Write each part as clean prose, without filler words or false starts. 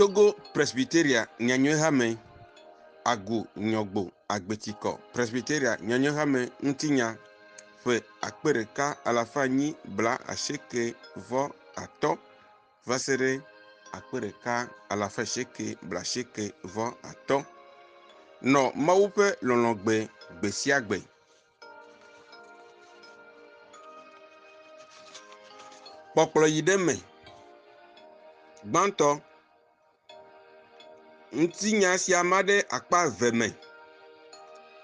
Togo Presbyteria Nyanyohame Agu Nyogbo Agbetiko Presbyteria Nyanyohame Ntinya Fe Akpereka Alafani Bla Asheke Vo Ato Vasere Akpereka Alafasheke Bla Sheke Vo Ato No Maupe Lolongbe Besiagbe Popolo Yideme Banto Ntinya si amade akpa veme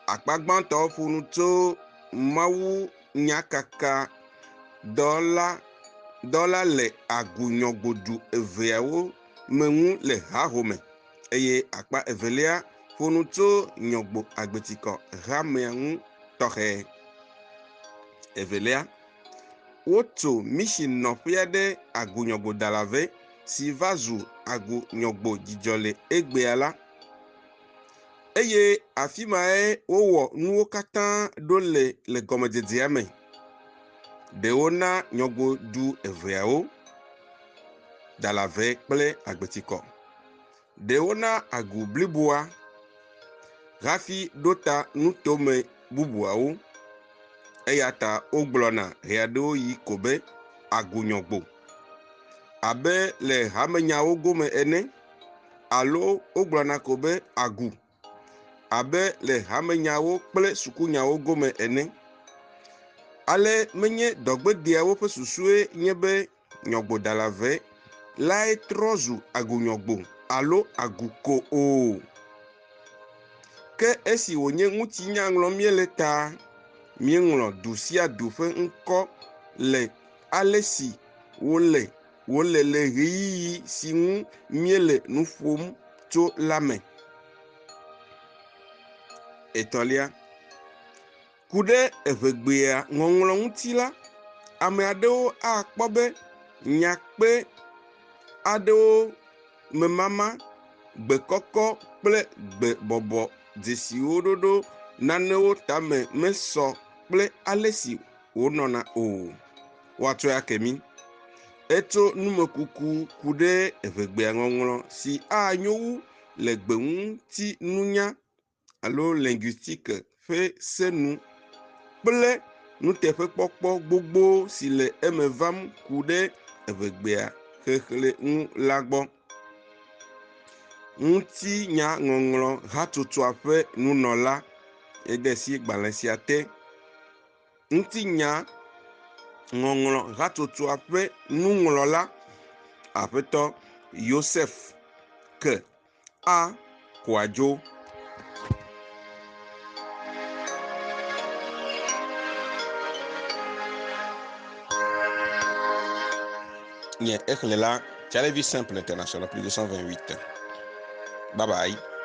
akpa gbanto funu to mawu nyakaka dola le agunyogbodu eveawo menwu le hahome eye akpa evelia funu to nyogbo agbetiko rameanwu tohe evelia woto mission nopiade agunyogbo dalave si vazu agu nyogbo jijole egbeala eye afimae wowo nuwo katan dole le gomedede ame dewo na nyogbo du eveawo dalave kple agbetiko dewo na agu blibua rafi dota nutome bubuawo eyata ogblona riado yi kobe agu nyogbo abe le hamenyawo gome ene alo ogblana kobe agu abe le hamenyawo kple sukunyawo gome ene ale menye dogbedeawo ƒe susue nye be nyogbo dalave lae trozu agu nyogbo alo aguko o ke esi wonye ŋuti nyaŋlɔ miele ta mieŋlɔ du sia du ƒe ŋkɔ le ale si wole le ɣeyiɣi si ŋu miele nu ƒom tso la me. Etɔlia, ku ɖe evegbea ŋɔŋlɔ ŋuti la, ame aɖewo akpɔ be nyakpe aɖewo memama, gbekɔkɔ kple gbebɔbɔ dzesiwo ɖoɖo nanewo tame mesɔ kple ale si wonɔna o. Woatsɔe akemi. Eto numekuku ku ɖe evegbea ŋɔŋlɔ si anyo wu le gbeŋuti nunya alo linguistique ƒe senu kple nuteƒekpɔkpɔ gbogbo si le eme vam ku ɖe evegbea xexlẽ ŋu la gbɔ. Ŋutinya ŋɔŋlɔ hatsotsoa ƒe nunɔla ede si gbalẽ sia te. Ŋutinya ŋɔŋlɔ hatsotsoa ƒe nuŋlɔla aƒetɔ Joseph ke a Kouadio. Nye exlẽ la Télévision Simple International plus 228. Bye bye.